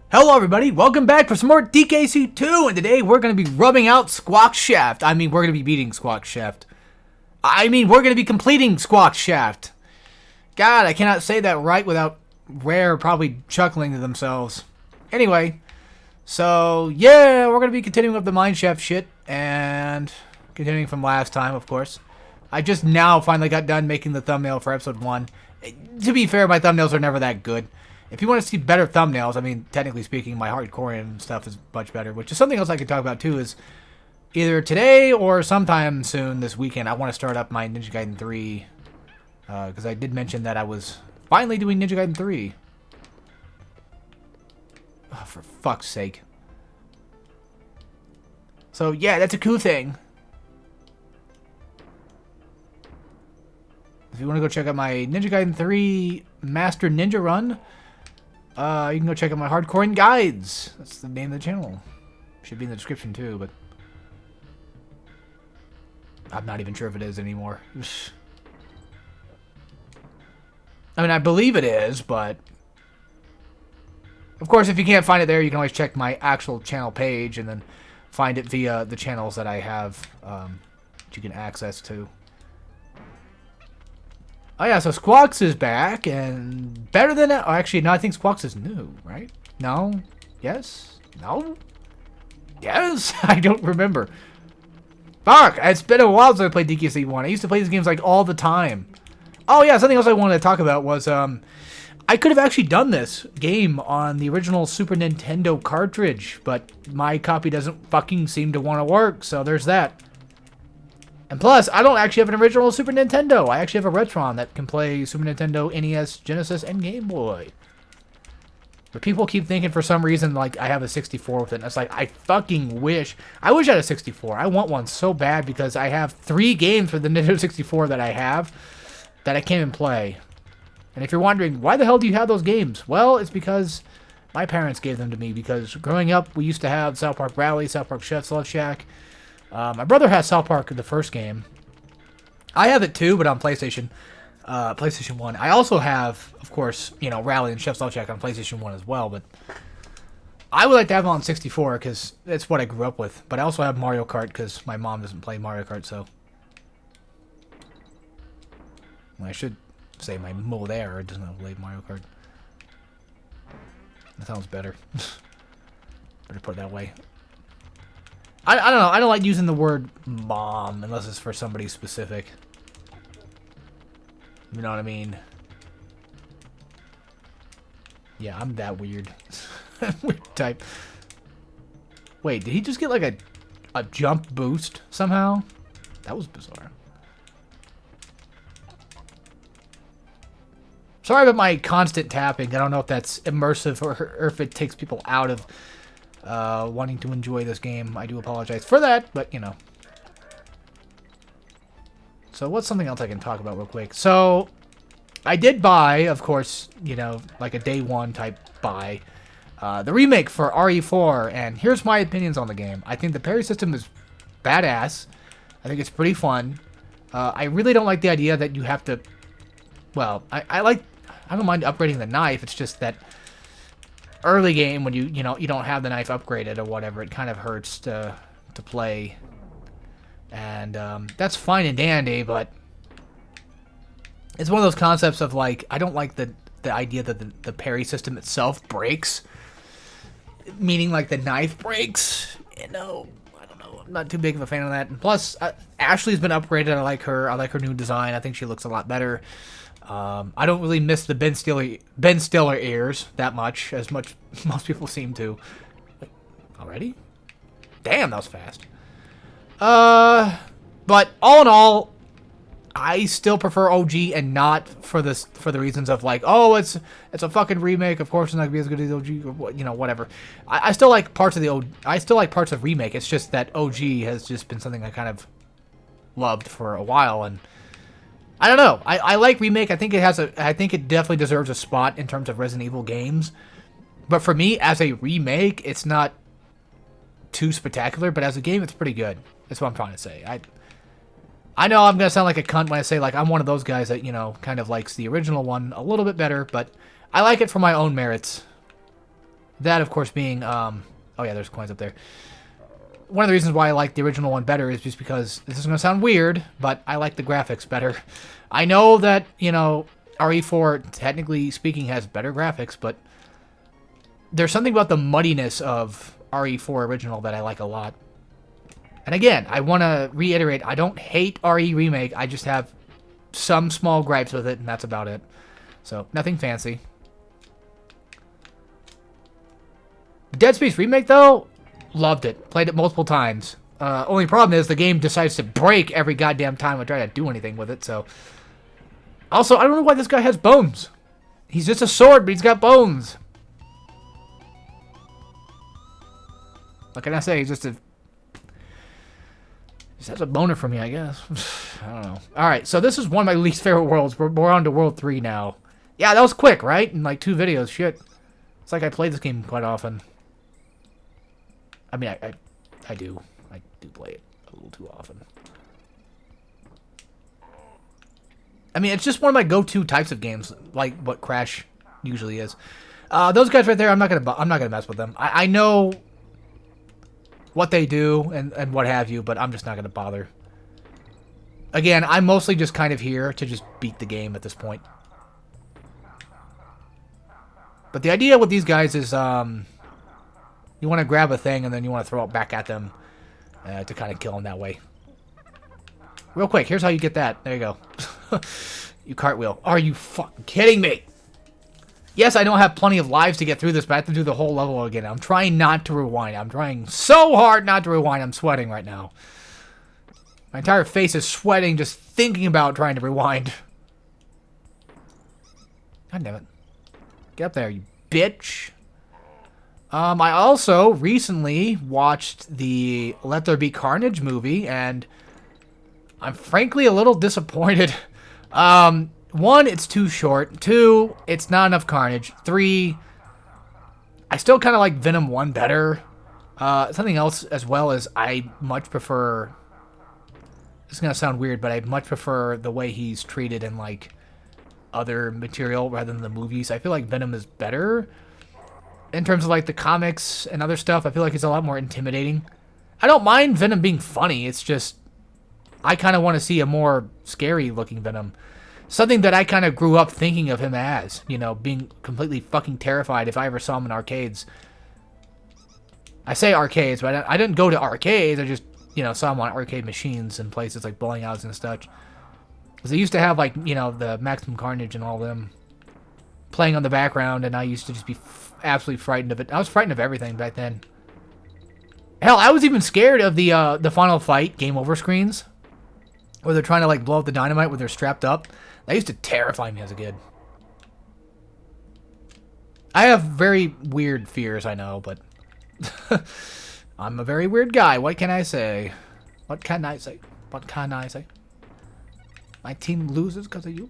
Hello everybody, welcome back for some more DKC2, and today we're going to be rubbing out Squawk Shaft. We're going to be beating Squawk Shaft. We're going to be completing Squawk Shaft. God, I cannot say that right without Rare probably chuckling to themselves. Anyway, so yeah, we're going to be continuing up the Mineshaft shit, and continuing from last time, of course. I just now finally got done making the thumbnail for episode 1. To be fair, my thumbnails are never that good. If you want to see better thumbnails, technically speaking, my hardcore and stuff is much better, which is something else I could talk about too, is either today or sometime soon this weekend, I want to start up my Ninja Gaiden 3, because I did mention that I was finally doing Ninja Gaiden 3. Oh, for fuck's sake. So yeah, that's a cool thing. If you want to go check out my Ninja Gaiden 3 Master Ninja Run, you can go check out my Hardcore and Guides. That's the name of the channel. Should be in the description too, but I'm not even sure if it is anymore. I believe it is, but of course, if you can't find it there, you can always check my actual channel page and then find it via the channels that I have that you can access to. Oh yeah, so Squawks is back, and better than that. Oh, actually, no, I think Squawks is new, right? No? Yes? No? Yes? I don't remember. Fuck, it's been a while since I played DKC 1. I used to play these games like all the time. Oh yeah, something else I wanted to talk about was, I could have actually done this game on the original Super Nintendo cartridge, but my copy doesn't fucking seem to want to work, so there's that. And plus, I don't actually have an original Super Nintendo. I actually have a Retron that can play Super Nintendo, NES, Genesis, and Game Boy. But people keep thinking for some reason, like, I have a 64 with it. And it's like, I fucking wish. I wish I had a 64. I want one so bad because I have 3 games for the Nintendo 64 that I have that I can't even play. And if you're wondering, why the hell do you have those games? Well, it's because my parents gave them to me. Because growing up, we used to have South Park Rally, South Park Chef's Love Shack. My brother has South Park, the first game. I have it too, but on PlayStation 1. I also have, of course, Rally and Chef's Love Shack on PlayStation 1 as well, but I would like to have them on 64 because it's what I grew up with. But I also have Mario Kart because my mom doesn't play Mario Kart, so. Well, I should say my Mo there doesn't play Mario Kart. That sounds better. Better put it that way. I don't know. I don't like using the word mom unless it's for somebody specific. You know what I mean? Yeah, I'm that weird. Weird type. Wait, did he just get like a jump boost somehow? That was bizarre. Sorry about my constant tapping. I don't know if that's immersive or if it takes people out of wanting to enjoy this game. I do apologize for that, but So what's something else I can talk about real quick? So I did buy, of course, like a day one type buy, the remake for RE4, and here's my opinions on the game. I think the parry system is badass. I think it's pretty fun. I really don't like the idea that you have to, well, I don't mind upgrading the knife. It's just that early game when you don't have the knife upgraded or whatever, it kind of hurts to play, and that's fine and dandy, but it's one of those concepts of like, I don't like the idea that the parry system itself breaks, meaning like the knife breaks. I don't know, I'm not too big of a fan of that. And plus, Ashley's been upgraded. I like her new design. I think she looks a lot better. I don't really miss the Ben Stiller ears that much, as much most people seem to. Wait, already? Damn, that was fast. But all in all, I still prefer OG, and not for the reasons of like, oh, it's a fucking remake. Of course, it's not gonna be as good as OG, or whatever. I still like parts of I still like parts of remake. It's just that OG has just been something I kind of loved for a while, and I don't know. I like remake. I think it definitely deserves a spot in terms of Resident Evil games. But for me, as a remake, it's not too spectacular. But as a game, it's pretty good. That's what I'm trying to say. I know I'm gonna sound like a cunt when I say like I'm one of those guys that kind of likes the original one a little bit better, but I like it for my own merits. That, of course, being, oh yeah, there's coins up there. One of the reasons why I like the original one better is just because, this is going to sound weird, but I like the graphics better. I know that, you know, RE4, technically speaking, has better graphics, but there's something about the muddiness of RE4 original that I like a lot. And again, I want to reiterate, I don't hate RE Remake, I just have some small gripes with it, and that's about it. So, nothing fancy. Dead Space Remake, though, loved it. Played it multiple times. Only problem is the game decides to break every goddamn time I try to do anything with it, so... Also, I don't know why this guy has bones. He's just a sword, but he's got bones. What can I say? He's just a... Just has a boner for me, I guess. I don't know. Alright, so this is one of my least favorite worlds. We're on to World 3 now. Yeah, that was quick, right? In like 2 videos. Shit. It's like I play this game quite often. I mean, I do. I do play it a little too often. I mean, it's just one of my go-to types of games, like what Crash usually is. Those guys right there, I'm not gonna mess with them. I know what they do and what have you, but I'm just not gonna bother. Again, I'm mostly just kind of here to just beat the game at this point. But the idea with these guys is, you want to grab a thing and then you want to throw it back at them to kind of kill them that way. Real quick, here's how you get that. There you go. You cartwheel. Are you fucking kidding me? Yes, I don't have plenty of lives to get through this, but I have to do the whole level again. I'm trying not to rewind. I'm trying so hard not to rewind. I'm sweating right now. My entire face is sweating just thinking about trying to rewind. God damn it. Get up there, you bitch. I also recently watched the Let There Be Carnage movie, and I'm frankly a little disappointed. 1, it's too short. 2, it's not enough carnage. 3, I still kind of like Venom 1 better. Something else as well is I much prefer... This is going to sound weird, but I much prefer the way he's treated in, like, other material rather than the movies. I feel like Venom is better in terms of like the comics and other stuff. I feel like it's a lot more intimidating. I don't mind Venom being funny. It's just I kind of want to see a more scary looking Venom. Something that I kind of grew up thinking of him as, you know, being completely fucking terrified if I ever saw him in arcades. I say arcades, but I didn't go to arcades. I just, you know, saw him on arcade machines and places like bowling alleys and such. Because they used to have, like, you know, the Maximum Carnage and all them playing on the background, and I used to just be absolutely frightened of it. I was frightened of everything back then. Hell, I was even scared of the Final Fight Game Over screens, where they're trying to, like, blow up the dynamite when they're strapped up. That used to terrify me as a kid. I have very weird fears, I know, but I'm a very weird guy. What can I say? What can I say? What can I say? My team loses because of you.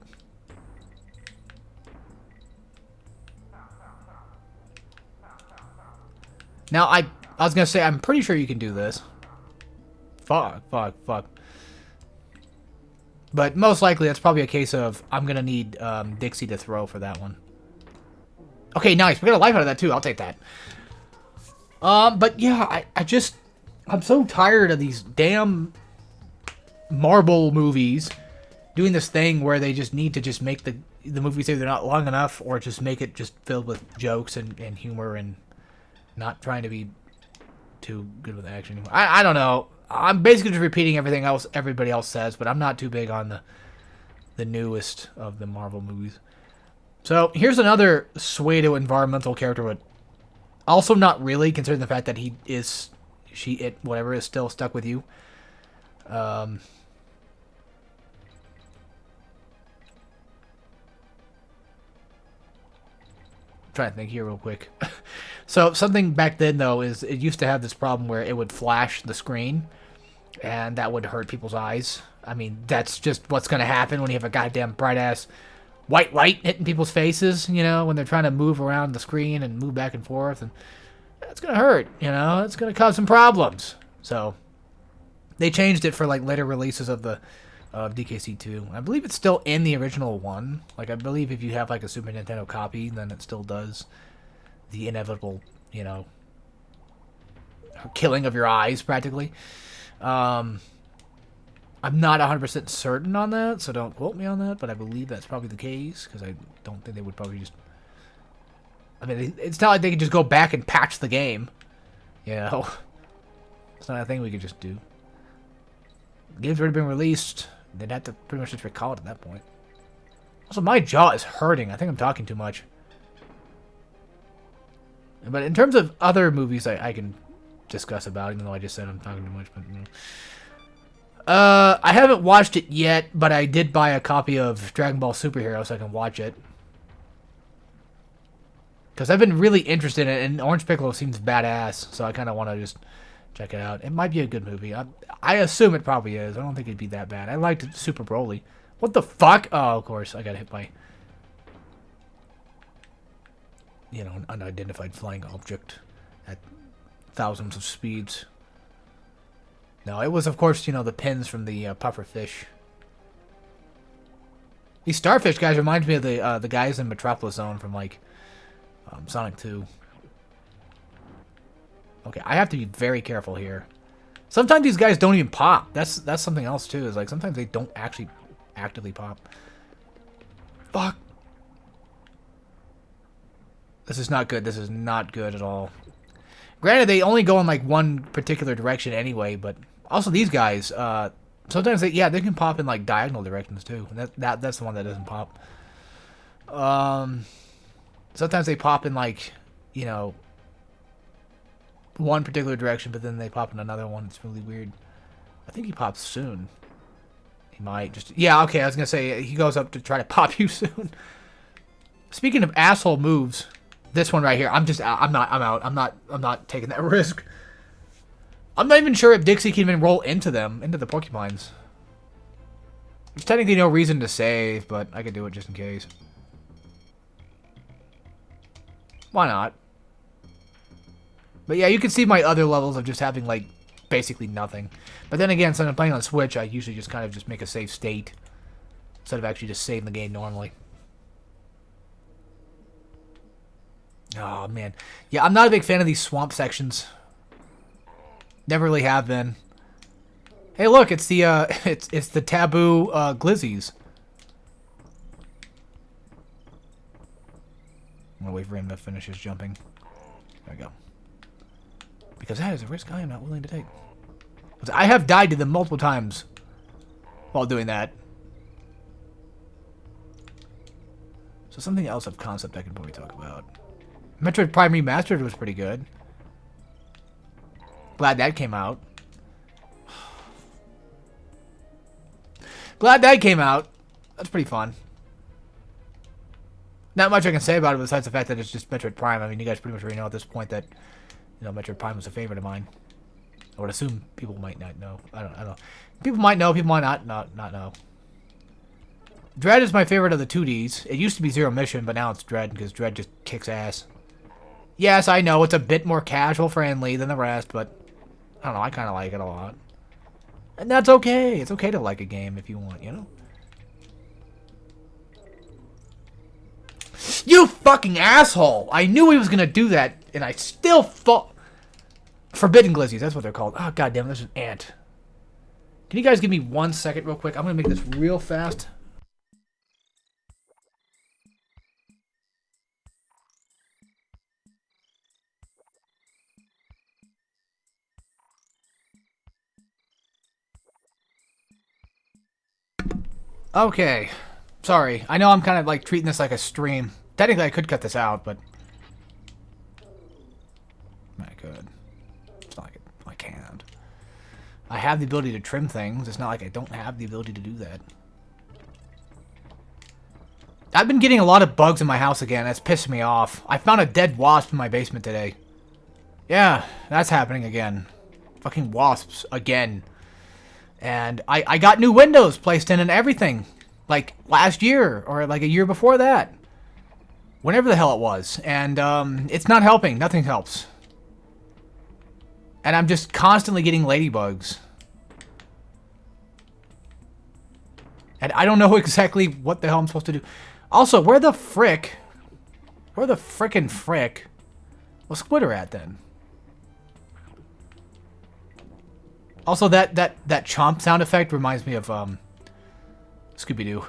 Now, I was going to say, I'm pretty sure you can do this. Fuck. But most likely, that's probably a case of, I'm going to need Dixie to throw for that one. Okay, nice. We got a life out of that, too. I'll take that. But yeah, I'm so tired of these damn Marvel movies doing this thing where they just need to just make the movies either not long enough or just make it just filled with jokes and humor and not trying to be too good with action anymore. I don't know. I'm basically just repeating everything else everybody else says, but I'm not too big on the newest of the Marvel movies. So here's another pseudo-environmental character, but also not really, considering the fact that he is, she, it, whatever, is still stuck with you. Trying to think here real quick. So something back then, though, is it used to have this problem where it would flash the screen, and that would hurt people's eyes. I mean, that's just what's going to happen when you have a goddamn bright-ass white light hitting people's faces, you know, when they're trying to move around the screen and move back and forth, and that's going to hurt, you know, it's going to cause some problems. So they changed it for, like, later releases of the DKC2. I believe it's still in the original one. Like, I believe if you have, like, a Super Nintendo copy, then it still does the inevitable you know, killing of your eyes, practically. I'm not 100% certain on that, so don't quote me on that, but I believe that's probably the case, because I don't think they would probably just... I mean, it's not like they could just go back and patch the game. You know? It's not a thing we could just do. The game's already been released. They'd have to pretty much just recall it at that point. Also, my jaw is hurting. I think I'm talking too much. But in terms of other movies I can discuss about, even though I just said I'm talking too much, but... You know. I haven't watched it yet, but I did buy a copy of Dragon Ball Superhero so I can watch it. Because I've been really interested in it, and Orange Piccolo seems badass, so I kind of want to just check it out. It might be a good movie. I assume it probably is. I don't think it'd be that bad. I liked Super Broly. What the fuck? Oh, of course. I got hit by, you know, an unidentified flying object at thousands of speeds. No, it was, of course, you know, the pins from the puffer fish. These starfish guys remind me of the guys in Metropolis Zone from, like, Sonic 2. Okay, I have to be very careful here. Sometimes these guys don't even pop. That's something else, too. Is like, sometimes they don't actually actively pop. Fuck. This is not good. This is not good at all. Granted, they only go in, like, one particular direction anyway, but... Also, these guys, sometimes they can pop in, like, diagonal directions, too. And that's the one that doesn't pop. Sometimes they pop in, like, you know, one particular direction, but then they pop in another one. It's really weird. I think he pops soon. He might just... Yeah, okay, I was gonna say, he goes up to try to pop you soon. Speaking of asshole moves, this one right here, I'm out. I'm not taking that risk. I'm not even sure if Dixie can even roll into the porcupines. There's technically no reason to save, but I could do it just in case. Why not? But yeah, you can see my other levels of just having, like, basically nothing. But then again, since I'm playing on Switch, I usually just kind of just make a save state. Instead of actually just saving the game normally. Oh, man. Yeah, I'm not a big fan of these swamp sections. Never really have been. Hey, look, it's the, it's the taboo, glizzies. I'm gonna wait for him to finish his jumping. There we go. Because that is a risk I am not willing to take. I have died to them multiple times while doing that. So something else of concept I can probably talk about. Metroid Prime Remastered was pretty good. Glad that came out. Glad that came out. That's pretty fun. Not much I can say about it besides the fact that it's just Metroid Prime. I mean, you guys pretty much already know at this point that, you know, Metroid Prime was a favorite of mine. I would assume people might not know. I don't know. People might know, people might not know. Dread is my favorite of the 2Ds. It used to be Zero Mission, but now it's Dread because Dread just kicks ass. Yes, I know it's a bit more casual friendly than the rest, but I don't know, I kind of like it a lot. And that's okay. It's okay to like a game if you want, you know? You fucking asshole! I knew he was gonna do that, and I still fought. Forbidden glizzies, that's what they're called. Oh, goddamn, there's an ant. Can you guys give me 1 second real quick? I'm gonna make this real fast. Okay. Sorry. I know I'm kind of like treating this like a stream. Technically, I could cut this out, but... I could. It's not like I can't. I have the ability to trim things. It's not like I don't have the ability to do that. I've been getting a lot of bugs in my house again. That's pissing me off. I found a dead wasp in my basement today. Yeah, that's happening again. Fucking wasps again. And I got new windows placed in and everything. Like last year or like a year before that. Whenever the hell it was. And it's not helping. Nothing helps. And I'm just constantly getting ladybugs. And I don't know exactly what the hell I'm supposed to do. Also, where the frickin' frick What's Squitter at then? Also, that chomp sound effect reminds me of Scooby-Doo.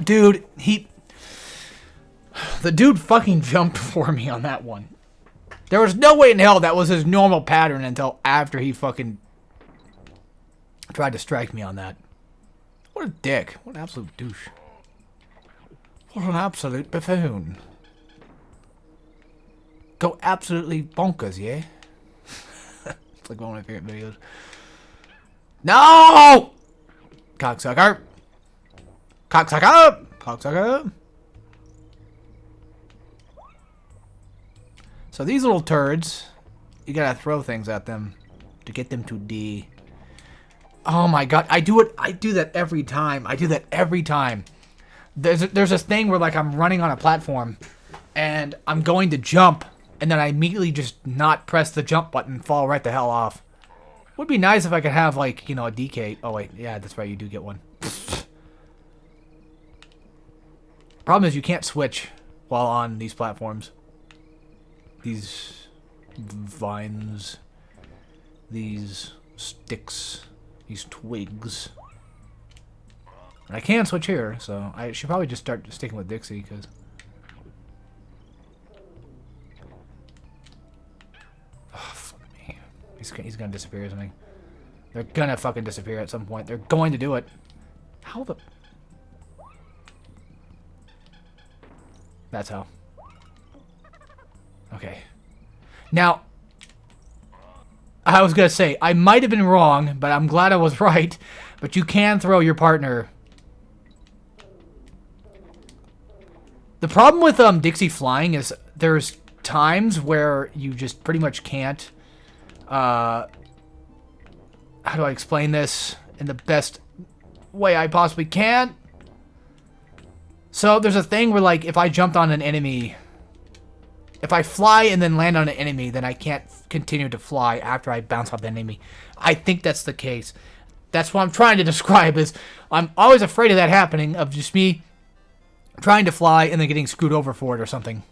Dude, the dude fucking jumped for me on that one. There was no way in hell that was his normal pattern until after he fucking tried to strike me on that. What a dick. What an absolute douche. What an absolute buffoon. Go absolutely bonkers, yeah? It's like one of my favorite videos. No! Cocksucker! Cocksucker! Cocksucker! So these little turds, you gotta throw things at them to get them to D. Oh my god, I do that every time. I do that every time. There's this thing where like I'm running on a platform and I'm going to jump and then I immediately just not press the jump button and fall right the hell off. Would be nice if I could have like, you know, a DK. Oh wait, yeah, that's right, you do get one. Problem is you can't switch while on these platforms. These vines, these sticks, these twigs. And I can switch here, so I should probably just start sticking with Dixie, because... Oh, fuck me. He's gonna disappear, isn't he? They're gonna fucking disappear at some point. They're going to do it. How the... That's how. Okay. Now, I was going to say, I might have been wrong, but I'm glad I was right. But you can throw your partner. The problem with Dixie flying is there's times where you just pretty much can't. How do I explain this in the best way I possibly can? So there's a thing where, like, if I jumped on an enemy... If I fly and then land on an enemy, then I can't continue to fly after I bounce off the enemy. I think that's the case. That's what I'm trying to describe, is I'm always afraid of that happening, of just me trying to fly and then getting screwed over for it or something.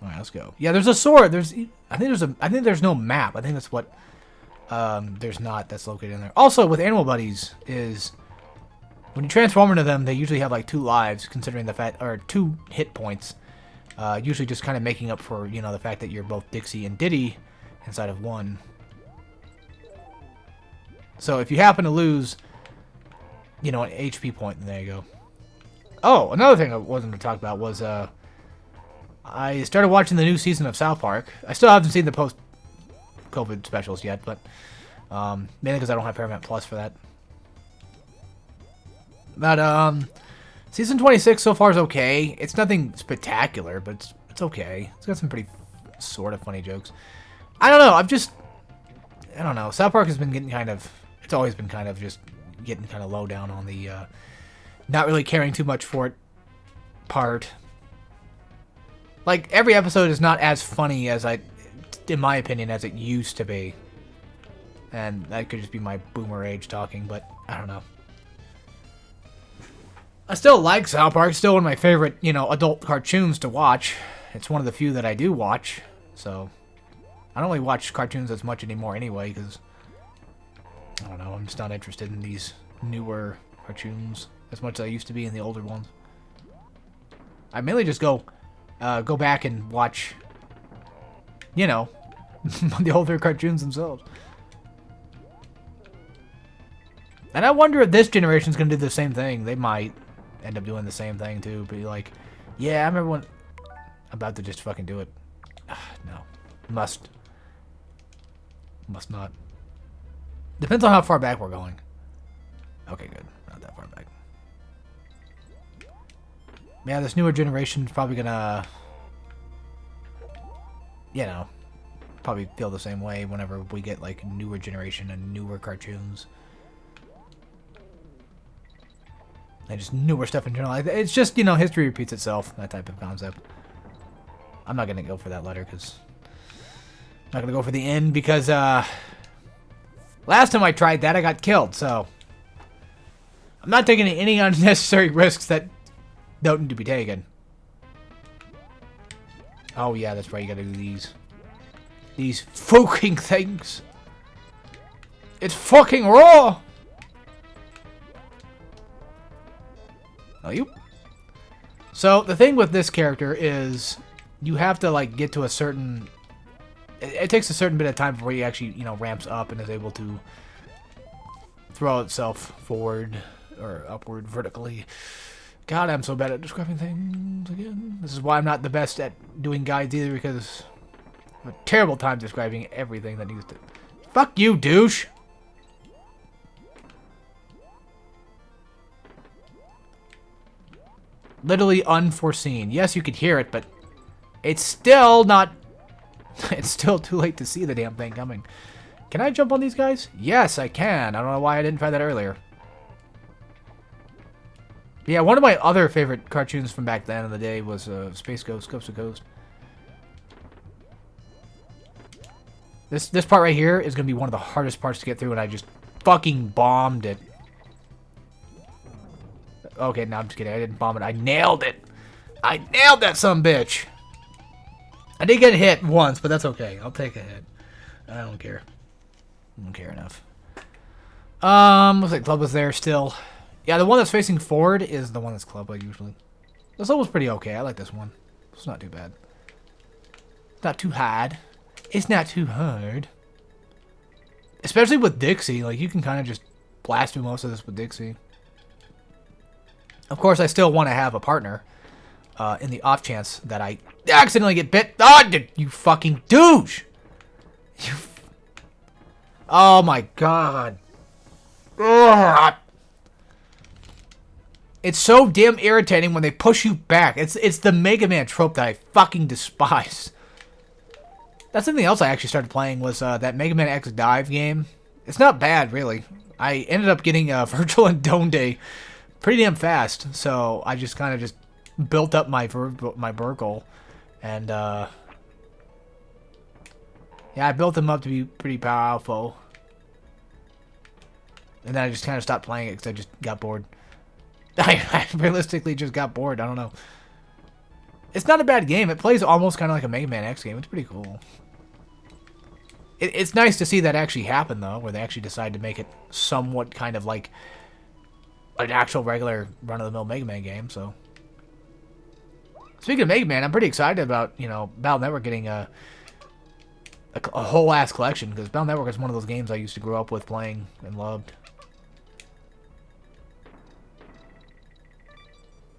Alright, let's go. Yeah, there's a sword. I think there's no map. I think that's what there's not that's located in there. Also, with animal buddies is... When you transform into them, they usually have like 2 lives, considering the fact, or 2 hit points. Usually just kind of making up for, you know, the fact that you're both Dixie and Diddy inside of one. So if you happen to lose, you know, an HP point, then there you go. Oh, another thing I wasn't going to talk about was, I started watching the new season of South Park. I still haven't seen the post-COVID specials yet, but mainly because I don't have Paramount Plus for that. But, season 26 so far is okay. It's nothing spectacular, but it's okay. It's got some pretty sort of funny jokes. I don't know, I don't know. South Park has been getting kind of... It's always been kind of just getting kind of low down on the, not really caring too much for it part. Like, every episode is not as funny as in my opinion, as it used to be. And that could just be my boomer age talking, but I don't know. I still like South Park. It's still one of my favorite, you know, adult cartoons to watch. It's one of the few that I do watch. So, I don't really watch cartoons as much anymore anyway, because, I don't know, I'm just not interested in these newer cartoons as much as I used to be in the older ones. I mainly just go back and watch, you know, the older cartoons themselves. And I wonder if this generation's going to do the same thing. They might end up doing the same thing too. Be like, yeah, I remember when... I'm about to just fucking do it. No. Must not. Depends on how far back we're going. Okay, good. Not that far back. Yeah, this newer generation's probably gonna... You know, probably feel the same way whenever we get, like, newer generation and newer cartoons. And just newer stuff in general. It's just, you know, history repeats itself. That type of concept. I'm not going to go for that letter, because... I'm not going to go for the end, because, last time I tried that, I got killed, so... I'm not taking any unnecessary risks that don't need to be taken. Oh yeah, that's right, you gotta do these. These fucking things. It's fucking raw! Oh, you. So, the thing with this character is you have to, like, get to a certain... It takes a certain bit of time before he actually, you know, ramps up and is able to throw itself forward or upward vertically. God, I'm so bad at describing things again. This is why I'm not the best at doing guides either, because I'm a terrible time describing everything that needs to... Fuck you, douche! Literally unforeseen. Yes, you could hear it, but it's still not... It's still too late to see the damn thing coming. Can I jump on these guys? Yes, I can. I don't know why I didn't try that earlier. Yeah, one of my other favorite cartoons from back then in the day was Space Ghost, Coast to Coast. This part right here is going to be one of the hardest parts to get through, and I just fucking bombed it. Okay, no, I'm just kidding. I didn't bomb it. I nailed it. I nailed that sumbitch. I did get hit once, but that's okay. I'll take a hit. I don't care. I don't care enough. Looks like Club was there still. Yeah, the one that's facing forward is the one that's Club, like usually. This one was pretty okay. I like this one. It's not too bad. It's not too hard. It's not too hard. Especially with Dixie. Like, you can kind of just blast through most of this with Dixie. Of course, I still want to have a partner. In the off chance that I accidentally get bit. Ah, you fucking douche! You... Oh my god. Ugh. It's so damn irritating when they push you back. It's the Mega Man trope that I fucking despise. That's something else I actually started playing was that Mega Man X Dive game. It's not bad, really. I ended up getting Virtual and Donde pretty damn fast, so I just kind of just built up my Burgle, and yeah, I built them up to be pretty powerful, and then I just kind of stopped playing it because I just got bored. I realistically just got bored. I don't know. It's not a bad game. It plays almost kind of like a Mega Man X game. It's pretty cool. It's nice to see that actually happen, though, where they actually decide to make it somewhat kind of like an actual regular run-of-the-mill Mega Man game, so... Speaking of Mega Man, I'm pretty excited about, you know, Battle Network getting a whole-ass collection, because Battle Network is one of those games I used to grow up with playing and loved.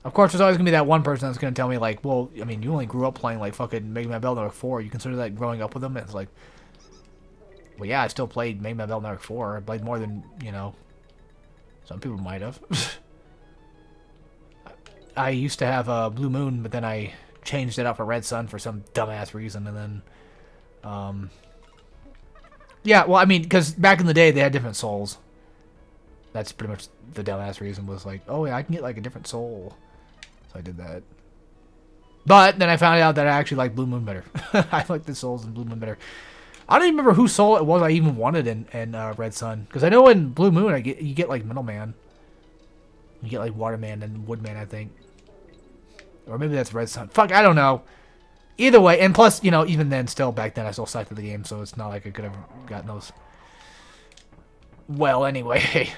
Of course, there's always going to be that one person that's going to tell me, like, well, I mean, you only grew up playing, like, fucking Mega Man Battle Network 4. You consider that growing up with them? And it's like, well, yeah, I still played Mega Man Battle Network 4. I played more than, you know, some people might have. I used to have a Blue Moon, but then I changed it out for Red Sun for some dumbass reason, and then, yeah, well, I mean, because back in the day, they had different souls. That's pretty much the dumbass reason, was like, oh, yeah, I can get, like, a different soul. So I did that. But then I found out that I actually like Blue Moon better. I like the souls in Blue Moon better. I don't even remember whose soul it was I even wanted in Red Sun. Because I know in Blue Moon, you get, like, Middleman. You get, like, Waterman and Woodman, I think. Or maybe that's Red Sun. Fuck, I don't know. Either way, and plus, you know, even then, still, back then, I still sucked at the game, so it's not like I could have gotten those. Well, anyway.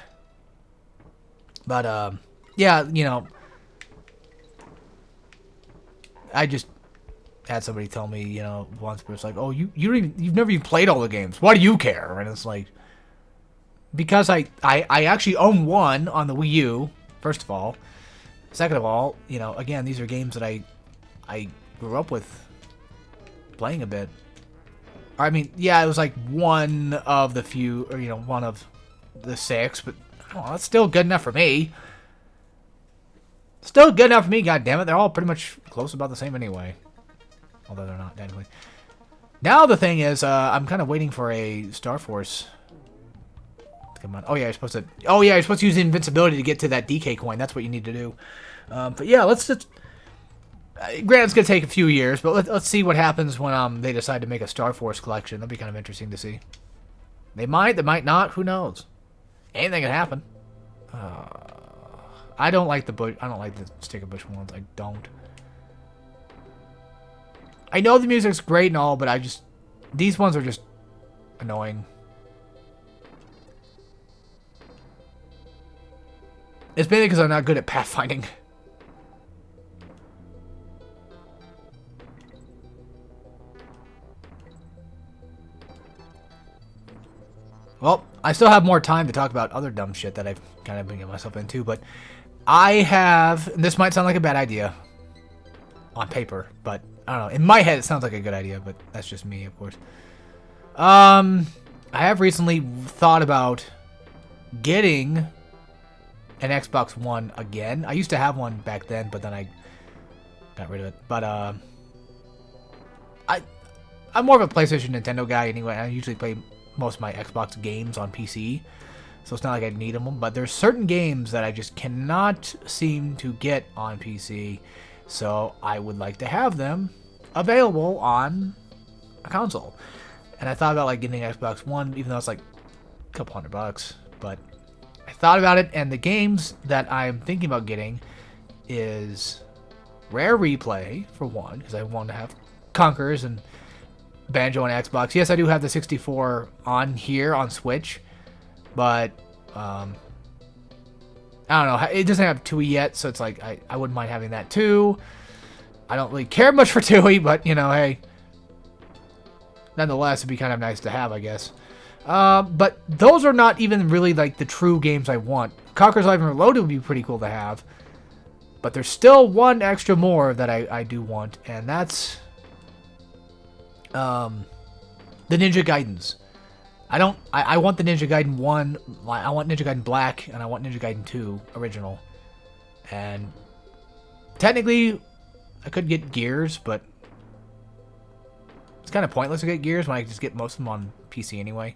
But, yeah, you know, I just had somebody tell me, you know, once, but it's like, oh, you've never even played all the games. Why do you care? And it's like, because I actually own one on the Wii U, first of all. Second of all, you know, again, these are games that I grew up with playing a bit. I mean, yeah, it was like one of the few, or, you know, one of the 6, but oh, that's still good enough for me. Still good enough for me, goddammit. They're all pretty much close about the same anyway. Although they're not, technically. Now the thing is, I'm kind of waiting for a Star Force. Come on. Oh yeah, you're supposed to. Oh yeah, you're supposed to use invincibility to get to that DK coin. That's what you need to do. But yeah, let's just. Granted, it's gonna take a few years, but let's see what happens when they decide to make a Star Force collection. That'll be kind of interesting to see. They might not. Who knows? Anything can happen. I don't like the bush. I don't like the sticker bush ones. I don't. I know the music's great and all, but I just... These ones are just annoying. It's mainly because I'm not good at pathfinding. Well, I still have more time to talk about other dumb shit that I've kind of been getting myself into, but I have... This might sound like a bad idea on paper, but I don't know. In my head, it sounds like a good idea, but that's just me, of course. I have recently thought about getting an Xbox One again. I used to have one back then, but then I got rid of it. But I'm more of a PlayStation Nintendo guy anyway. I usually play most of my Xbox games on PC, so it's not like I need them. But there's certain games that I just cannot seem to get on PC, so I would like to have them available on a console. And I thought about like getting an Xbox One, even though it's like a couple $100. But I thought about it, and the games that I'm thinking about getting is Rare Replay for one, because I want to have Conker's and Banjo on Xbox. Yes, I do have the 64 on here on Switch, but I don't know. It doesn't have TUI yet, so it's like I wouldn't mind having that too. I don't really care much for TUI, but you know, hey, nonetheless, it'd be kind of nice to have, I guess. But those are not even really like the true games I want. Conker's Live and Reloaded would be pretty cool to have, but there's still one extra more that I do want, and that's the Ninja Gaidens. I want the Ninja Gaiden 1, I want Ninja Gaiden Black, and I want Ninja Gaiden 2 original. And technically, I could get Gears, but it's kind of pointless to get Gears when I just get most of them on PC anyway.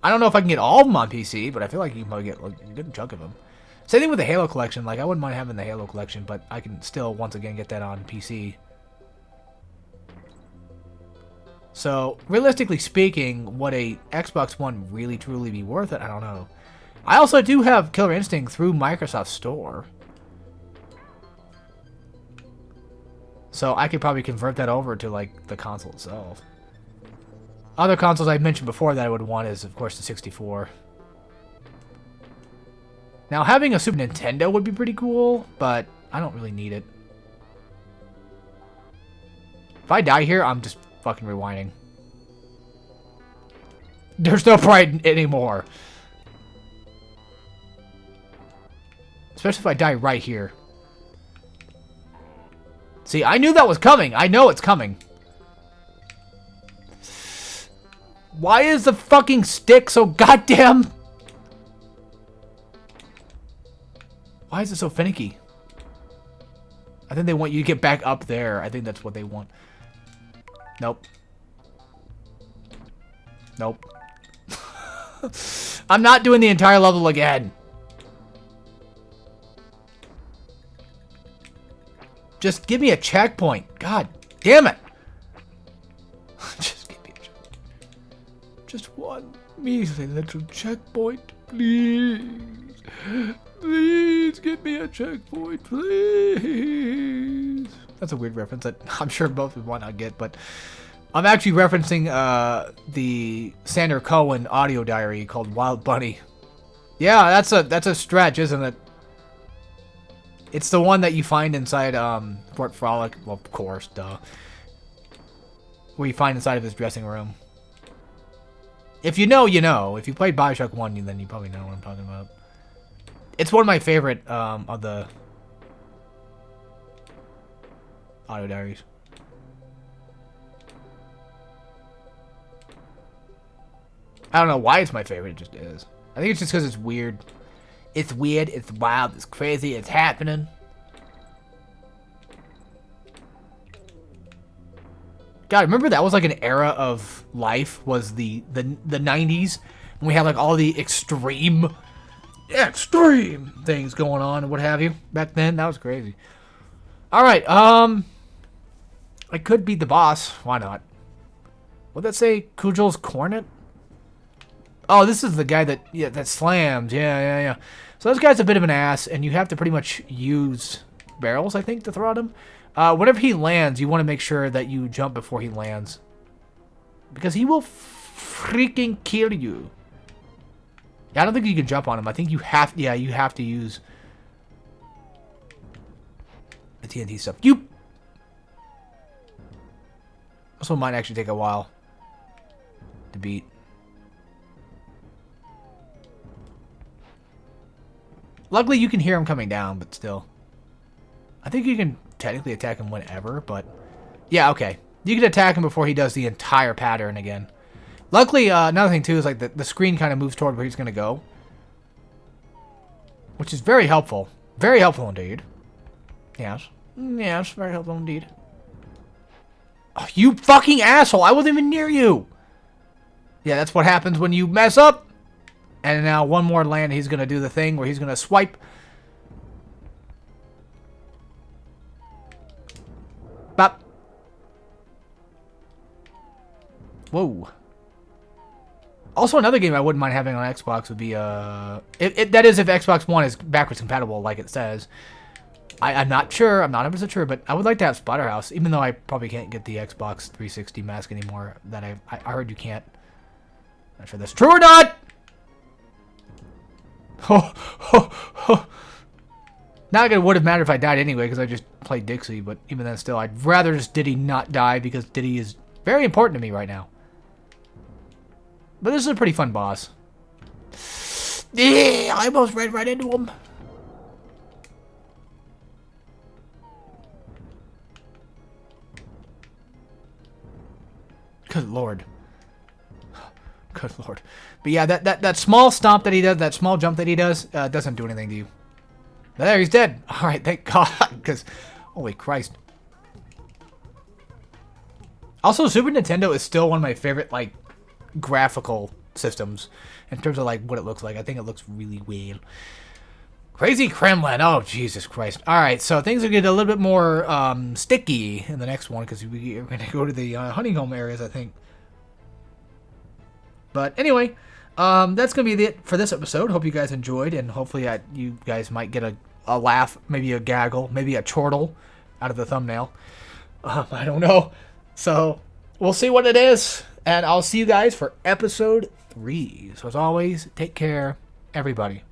I don't know if I can get all of them on PC, but I feel like you can probably get like, a good chunk of them. Same thing with the Halo collection. Like, I wouldn't mind having the Halo collection, but I can still, once again, get that on PC. So, realistically speaking, would a Xbox One really, truly be worth it? I don't know. I also do have Killer Instinct through Microsoft Store. So, I could probably convert that over to, like, the console itself. Other consoles I mentioned before that I would want is, of course, the 64. Now, having a Super Nintendo would be pretty cool, but I don't really need it. If I die here, I'm just fucking rewinding. There's no pride anymore. Especially if I die right here. See, I knew that was coming. I know it's coming. Why is the fucking stick so goddamn... Why is it so finicky? I think they want you to get back up there. I think that's what they want. Nope. Nope. I'm not doing the entire level again. Just give me a checkpoint. God damn it. Just give me a checkpoint. Just one measly little checkpoint, please. Please give me a checkpoint, please. That's a weird reference that I'm sure both of you might not get, but I'm actually referencing the Sander Cohen audio diary called Wild Bunny. Yeah, that's a stretch, isn't it? It's the one that you find inside Fort Frolic. Well, of course, duh. Where you find inside of his dressing room. If you know, you know. If you played Bioshock 1, then you probably know what I'm talking about. It's one of my favorite of the audio diaries. I don't know why it's my favorite, it just is. I think it's just because it's weird. It's weird, it's wild, it's crazy, it's happening. God, remember that was like an era of life, was the 90s? When we had like all the extreme things going on and what have you. Back then, that was crazy. Alright, I could beat the boss. Why not? Would that say Kujel's Cornet? Oh, this is the guy that slams. Yeah. So this guy's a bit of an ass, and you have to pretty much use barrels, I think, to throw at him. Whenever he lands, you want to make sure that you jump before he lands. Because he will freaking kill you. Yeah, I don't think you can jump on him. I think you have... Yeah, you have to use the TNT stuff. You... This one might actually take a while to beat. Luckily, you can hear him coming down, but still. I think you can technically attack him whenever, but... Yeah, okay. You can attack him before he does the entire pattern again. Luckily, another thing, too, is like the screen kind of moves toward where he's going to go. Which is very helpful. Very helpful indeed. Yes. Yes, very helpful indeed. Oh, you fucking asshole! I wasn't even near you! Yeah, that's what happens when you mess up! And now one more land, he's going to do the thing where he's going to swipe. Bop. Whoa. Also, another game I wouldn't mind having on Xbox would be, that is if Xbox One is backwards compatible, like it says. I'm not sure, I'm not 100% sure, but I would like to have Splatterhouse, even though I probably can't get the Xbox 360 mask anymore, that I heard you can't. Not sure that's true or not! Not gonna would have mattered if I died anyway, because I just played Dixie, but even then still, I'd rather just Diddy not die, because Diddy is very important to me right now. But this is a pretty fun boss. Yeah, I almost ran right into him. Good lord. Good lord. But yeah, that small stomp that he does, that small jump that he does, doesn't do anything to you. There, he's dead. Alright, thank God, because, holy Christ. Also, Super Nintendo is still one of my favorite, like, graphical systems in terms of, like, what it looks like. I think it looks really weird. Crazy Kremlin. Oh, Jesus Christ. Alright, so things are getting a little bit more sticky in the next one because we're going to go to the honeycomb areas, I think. But anyway, that's going to be it for this episode. Hope you guys enjoyed, and hopefully you guys might get a laugh, maybe a gaggle, maybe a chortle out of the thumbnail. I don't know. So, we'll see what it is, and I'll see you guys for episode 3. So as always, take care, everybody.